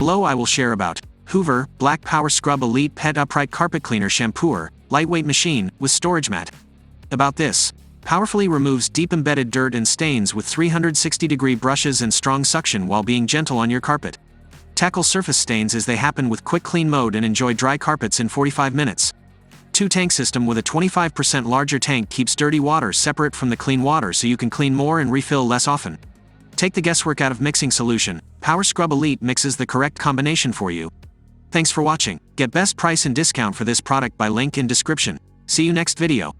Below I will share about Hoover Black Power Scrub Elite Pet Upright Carpet Cleaner Shampooer, lightweight machine with storage mat. About this. Powerfully removes deep embedded dirt and stains with 360-degree brushes and strong suction while being gentle on your carpet. Tackle surface stains as they happen with quick clean mode and enjoy dry carpets in 45 minutes. 2-tank system with a 25% larger tank keeps dirty water separate from the clean water so you can clean more and refill less often. Take the guesswork out of mixing solution. Power Scrub Elite mixes the correct combination for you. Thanks for watching. Get best price and discount for this product by link in description. See you next video.